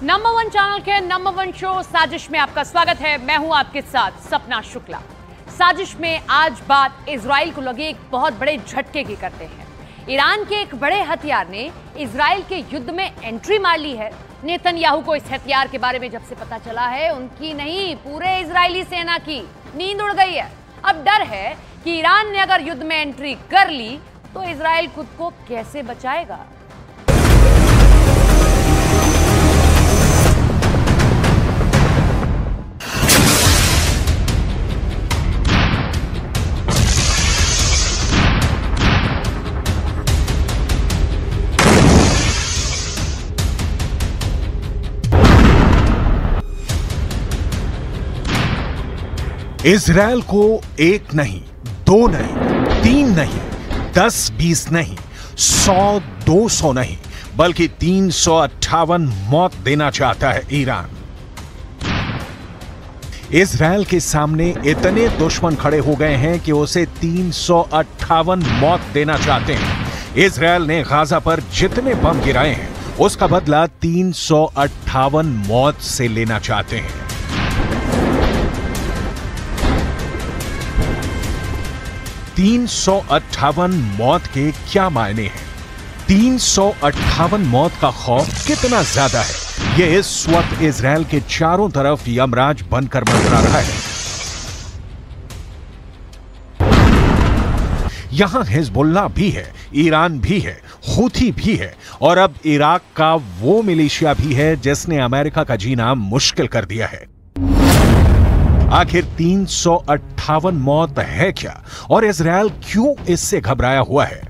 Number one channel के number one show साजिश में आपका स्वागत है। मैं हूं आपके साथ सपना शुक्ला। साजिश में आज बात इजराइल को लगे एक बहुत बड़े झटके की करते हैं। ईरान के एक बड़े हथियार ने इजराइल के युद्ध में एंट्री मार ली है। नेतन्याहू को इस हथियार के बारे में जब से पता चला है, उनकी नहीं पूरे इजरायली सेना की नींद उड़ गई है। अब डर है कि ईरान ने अगर युद्ध में एंट्री कर ली तो इजराइल खुद को कैसे बचाएगा। इजराइल को एक नहीं, दो नहीं, तीन नहीं, 10-20 नहीं, 100-200 नहीं, बल्कि 358 मौत देना चाहता है ईरान। इजराइल के सामने इतने दुश्मन खड़े हो गए हैं कि उसे 358 मौत देना चाहते हैं। इजराइल ने गाजा पर जितने बम गिराए हैं उसका बदला 358 मौत से लेना चाहते हैं। 358 मौत के क्या मायने हैं? 358 मौत का खौफ कितना ज्यादा है, यह इस वक्त इजराइल के चारों तरफ यमराज बनकर मंडरा रहा है। यहां हिजबुल्लाह भी है, ईरान भी है, हूथी भी है और अब इराक का वो मिलिशिया भी है जिसने अमेरिका का जीना मुश्किल कर दिया है। आखिर 358 मौत है क्या और इजराइल क्यों इससे घबराया हुआ है?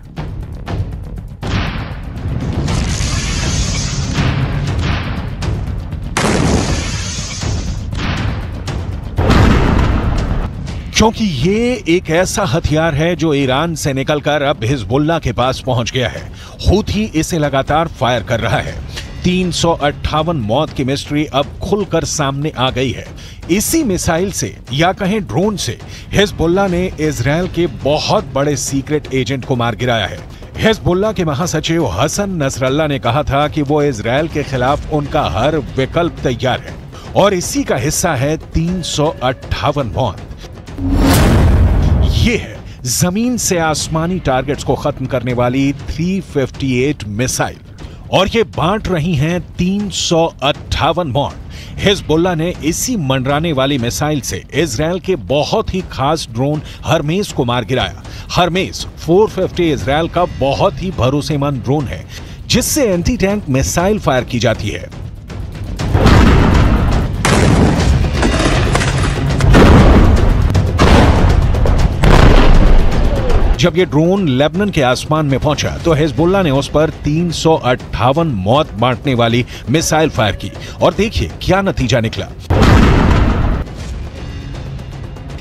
क्योंकि ये एक ऐसा हथियार है जो ईरान से निकलकर अब हिजबुल्लाह के पास पहुंच गया है। हूथी इसे लगातार फायर कर रहा है। 358 मौत की मिस्ट्री अब खुलकर सामने आ गई है। इसी मिसाइल से या कहें ड्रोन से हिजबुल्लाह ने इजराइल के बहुत बड़े सीक्रेट एजेंट को मार गिराया है। हिजबुल्लाह के महासचिव हसन नसरल्लाह ने कहा था कि वो इजराइल के खिलाफ उनका हर विकल्प तैयार है और इसी का हिस्सा है 358 मौत। ये है जमीन से आसमानी टारगेट्स को खत्म करने वाली 358 मिसाइल और ये बांट रही हैं 358 मौत। हिजबुल्लाह ने इसी मंडराने वाली मिसाइल से इजराइल के बहुत ही खास ड्रोन हरमेस को मार गिराया। हरमेस 450 इजराइल का बहुत ही भरोसेमंद ड्रोन है जिससे एंटी टैंक मिसाइल फायर की जाती है। जब यह ड्रोन लेबनान के आसमान में पहुंचा तो हिजबुल्लाह ने उस पर 358 मौत बांटने वाली मिसाइल फायर की और देखिए क्या नतीजा निकला।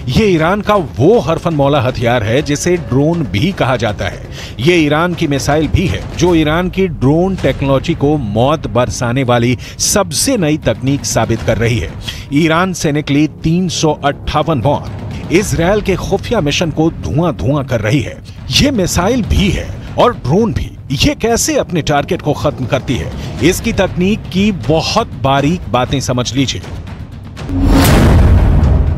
यह ईरान का वो हरफन मौला हथियार है जिसे ड्रोन भी कहा जाता है। यह ईरान की मिसाइल भी है जो ईरान की ड्रोन टेक्नोलॉजी को मौत बरसाने वाली सबसे नई तकनीक साबित कर रही है। ईरान से निकली 358 मौत इजराइल के खुफिया मिशन को धुआं धुआं कर रही है। यह मिसाइल भी है और ड्रोन भी। यह कैसे अपने टारगेट को खत्म करती है, इसकी तकनीक की बहुत बारीक बातें समझ लीजिए।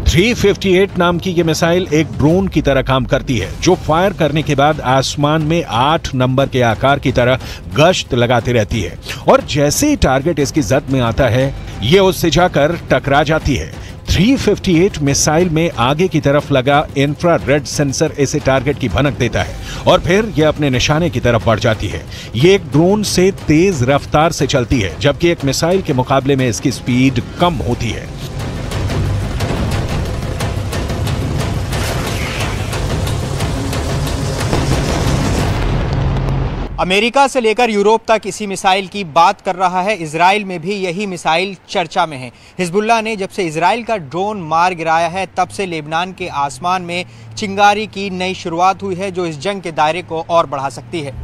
358 नाम की यह मिसाइल एक ड्रोन की तरह काम करती है जो फायर करने के बाद आसमान में 8 नंबर के आकार की तरह गश्त लगाती रहती है और जैसे ही टारगेट इसकी जद में आता है यह उससे जाकर टकरा जाती है। 358 मिसाइल में आगे की तरफ लगा इंफ्रारेड सेंसर इसे टारगेट की भनक देता है और फिर यह अपने निशाने की तरफ बढ़ जाती है। यह एक ड्रोन से तेज रफ्तार से चलती है जबकि एक मिसाइल के मुकाबले में इसकी स्पीड कम होती है। अमेरिका से लेकर यूरोप तक इसी मिसाइल की बात कर रहा है। इजराइल में भी यही मिसाइल चर्चा में है। हिजबुल्लाह ने जब से इजराइल का ड्रोन मार गिराया है तब से लेबनान के आसमान में चिंगारी की नई शुरुआत हुई है जो इस जंग के दायरे को और बढ़ा सकती है।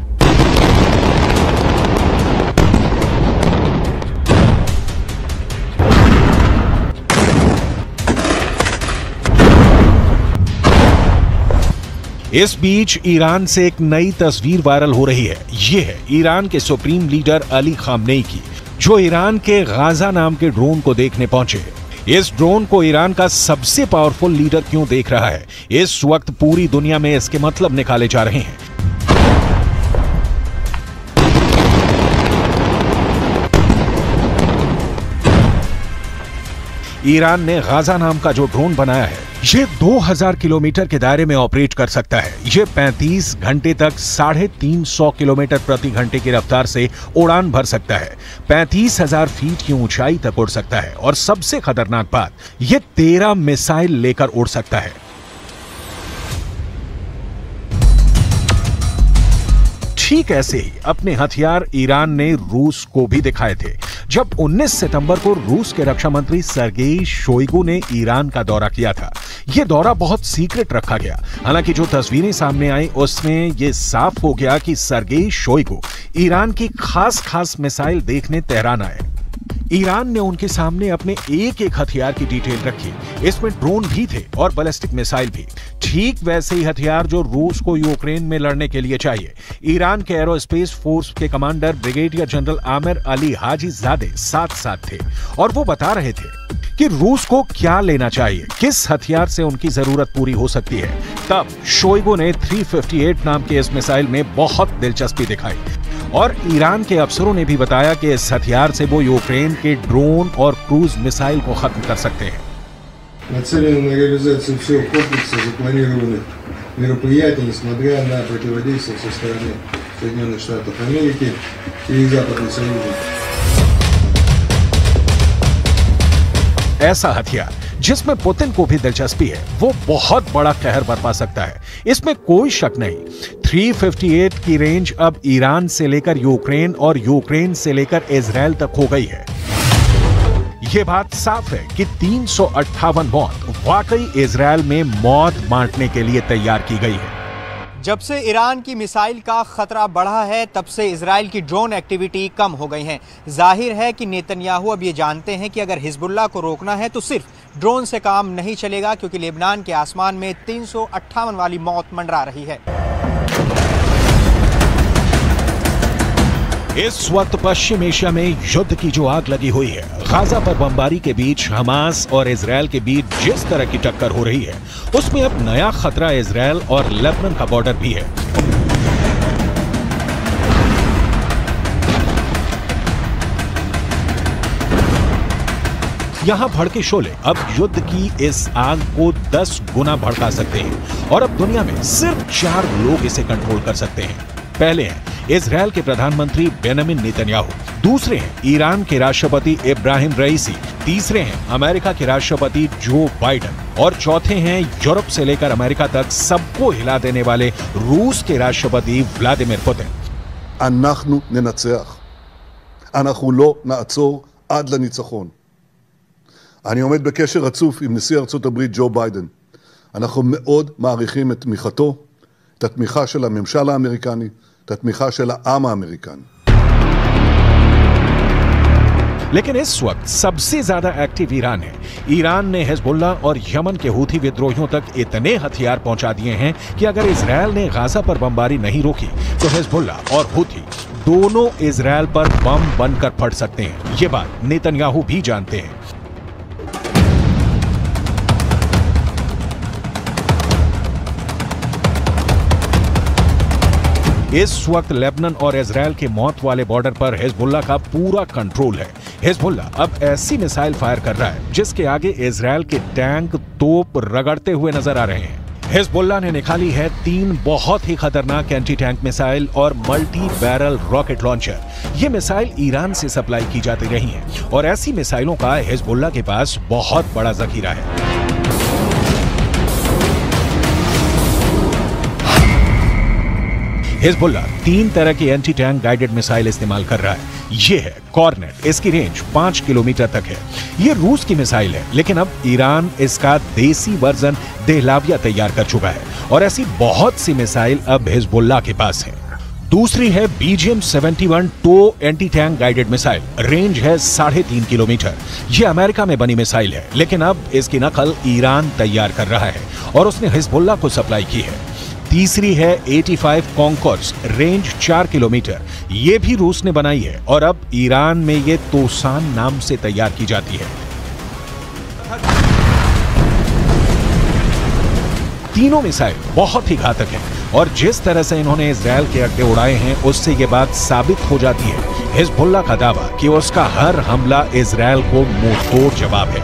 इस बीच ईरान से एक नई तस्वीर वायरल हो रही है। यह है ईरान के सुप्रीम लीडर अली खामनेई की। जो ईरान के गाजा नाम के ड्रोन को देखने पहुंचे। इस ड्रोन को ईरान का सबसे पावरफुल लीडर क्यों देख रहा है, इस वक्त पूरी दुनिया में इसके मतलब निकाले जा रहे हैं। ईरान ने गाजा नाम का जो ड्रोन बनाया है, ये 2000 किलोमीटर के दायरे में ऑपरेट कर सकता है। ये 35 घंटे तक 350 किलोमीटर प्रति घंटे की रफ्तार से उड़ान भर सकता है, 35,000 फीट की ऊंचाई तक उड़ सकता है और सबसे खतरनाक बात, ये 13 मिसाइल लेकर उड़ सकता है। ठीक ऐसे ही अपने हथियार ईरान ने रूस को भी दिखाए थे। जब 19 सितंबर को रूस के रक्षा मंत्री सर्गेई शोइगु ने ईरान का दौरा किया था। यह दौरा बहुत सीक्रेट रखा गया। हालांकि जो तस्वीरें सामने आई उसमें यह साफ हो गया कि सर्गेई शोइगु ईरान की खास मिसाइल देखने तेहरान आए। ईरान ने उनके सामने अपने एक एक हथियार की डिटेल रखी। इसमें ड्रोन भी थे और बैलिस्टिक मिसाइल भी, ठीक वैसे ही हथियार जो रूस को यूक्रेन में लड़ने के लिए चाहिए। ईरान के एरोस्पेस फोर्स के commander brigadier general Amir Ali Hajizadeh साथ थे और वो बता रहे थे कि रूस को क्या लेना चाहिए, किस हथियार से उनकी जरूरत पूरी हो सकती है। तब शोइगु ने 358 नाम के इस मिसाइल में बहुत दिलचस्पी दिखाई और ईरान के अफसरों ने भी बताया कि इस हथियार से वो यूक्रेन के ड्रोन और क्रूज मिसाइल को खत्म कर सकते हैं। Нацелены на реализацию всего комплекса запланированных мероприятий, несмотря на противодействие со стороны Соединенных Штатов Америки и Западных Союзов. ऐसा हथियार जिसमें पुतिन को भी दिलचस्पी है, वो बहुत बड़ा कहर बरपा सकता है, इसमें कोई शक नहीं। 358 की रेंज अब ईरान से लेकर यूक्रेन और यूक्रेन से लेकर इजराइल तक हो गई है। यह बात साफ है कि 358 मौत वाकई इजराइल में मौत बांटने के लिए तैयार की गई है। जब से ईरान की मिसाइल का खतरा बढ़ा है, तब से इजराइल की ड्रोन एक्टिविटी कम हो गई है। जाहिर है कि नेतन्याहू अब ये जानते हैं कि अगर हिजबुल्लाह को रोकना है तो सिर्फ ड्रोन से काम नहीं चलेगा, क्योंकि लेबनान के आसमान में 358 वाली मौत मंडरा रही है। इस वक्त पश्चिम एशिया में युद्ध की जो आग लगी हुई है, गाजा पर बमबारी के बीच हमास और इजराइल के बीच जिस तरह की टक्कर हो रही है, उसमें अब नया खतरा इजराइल और लेबनान का बॉर्डर भी है। यहां भड़के शोले अब युद्ध की इस आग को 10 गुना भड़का सकते हैं और अब दुनिया में सिर्फ 4 लोग इसे कंट्रोल कर सकते हैं। पहले हैं इजराइल के प्रधानमंत्री बेंजामिन नेतन्याहू, दूसरे हैं ईरान के राष्ट्रपति इब्राहिम रईसी, तीसरे हैं अमेरिका के राष्ट्रपति जो बाइडेन और चौथे हैं यूरोप से लेकर अमेरिका तक सबको हिला देने वाले रूस के राष्ट्रपति व्लादिमीर पुतिन। אנחנו ננצח. אנחנו לא נעצור עד לניצחון. אני עומד בקשר רצוף עם נשיא ארצות הברית ג'ו ביידן. אנחנו מאוד מעריכים את תמיכתו, את התמיכה של הממשל האמריקני, את התמיכה של העם האמריקני. लेकिन इस वक्त सबसे ज्यादा एक्टिव ईरान है। ईरान ने हिजबुल्लाह और यमन के हूथी विद्रोहियों तक इतने हथियार पहुंचा दिए हैं कि अगर इजराइल ने गाजा पर बमबारी नहीं रोकी तो हिजबुल्लाह और हूथी दोनों इजराइल पर बम बनकर फट सकते हैं। ये बात नेतन्याहू भी जानते हैं। इस वक्त लेबनान और इजराइल के मौत वाले बॉर्डर पर हिजबुल्लाह का पूरा कंट्रोल है। हिजबुल्लाह अब ऐसी मिसाइल फायर कर रहा है जिसके आगे इजराइल के टैंक तोप रगड़ते हुए नजर आ रहे हैं। हिजबुल्लाह ने निकाली है 3 बहुत ही खतरनाक एंटी टैंक मिसाइल और मल्टी बैरल रॉकेट लॉन्चर। ये मिसाइल ईरान से सप्लाई की जाती रही हैं और ऐसी मिसाइलों का हिजबुल्लाह के पास बहुत बड़ा जखीरा है। हिजबुल्लाह 3 तरह की एंटी टैंक गाइडेड मिसाइल इस्तेमाल कर रहा है। ये है कॉर्नेट, इसकी रेंज 5 किलोमीटर तक है। ये रूस की मिसाइल है, लेकिन अब ईरान इसका देसी वर्जन देहलाविया तैयार कर चुका है और ऐसी बहुत सी मिसाइल अब हिजबुल्लाह के पास है। दूसरी है BGM-71 टो anti tank guided missile, range है 3.5 किलोमीटर। ये अमेरिका में बनी मिसाइल है, लेकिन अब इसकी नकल ईरान तैयार कर रहा है और उसने हिजबुल्लाह को सप्लाई की है। तीसरी है 85 कॉन्कोर्ड्स, रेंज 4 किलोमीटर। ये भी रूस ने बनाई है और अब ईरान में ये तोसान नाम से तैयार की जाती है। तीनों मिसाइल बहुत ही घातक हैं और जिस तरह से इन्होंने इजरायल के अड्डे उड़ाए हैं उससे ये बात साबित हो जाती है हिजबुल्लाह का दावा कि उसका हर हमला इजरायल को मुंहतोड़ जवाब है।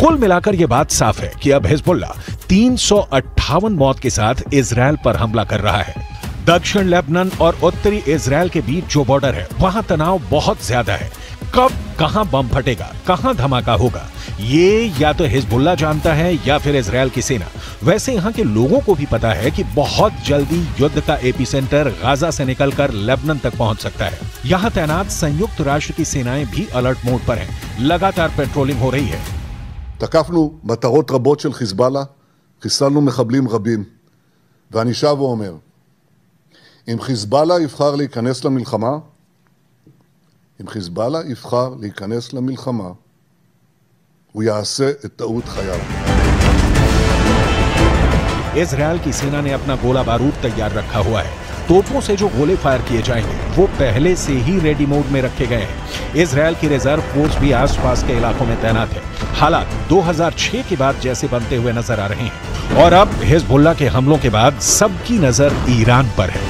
कुल मिलाकर यह बात साफ है कि अब हिजबुल्लाह 358 मौत के साथ इजरायल पर हमला कर रहा है। दक्षिण लेबनान और उत्तरी इजरायल के बीच जो बॉर्डर है वहां तनाव बहुत ज्यादा है। कब कहां बम फटेगा, कहां धमाका होगा, ये या तो हिजबुल्लाह जानता है या फिर इजरायल की सेना। वैसे यहां के लोगों को भी पता है कि बहुत जल्दी युद्ध का एपिसेंटर गाजा से निकलकर लेबनान तक पहुंच सकता है। यहां तैनात संयुक्त राष्ट्र की सेनाएं भी अलर्ट मोड पर हैं। लगातार पेट्रोलिंग हो रही है। תקפנו מטרות רבות של חיזבאללה, חיסלנו מחבלים רבים, ואני שב ואומר, אם חיזבאללה יבחר להיכנס למלחמה, הוא יעשה את טעות חייו. इजरायल की सेना ने अपना गोला बारूद तैयार रखा हुआ है। तोपों से जो गोले फायर किए जाएंगे वो पहले से ही रेडी मोड में रखे गए हैं। इजरायल की रिजर्व फोर्स भी आसपास के इलाकों में तैनात है। हालात 2006 के बाद जैसे बनते हुए नजर आ रहे हैं और अब हिजबुल्लाह के हमलों के बाद सबकी नजर ईरान पर है।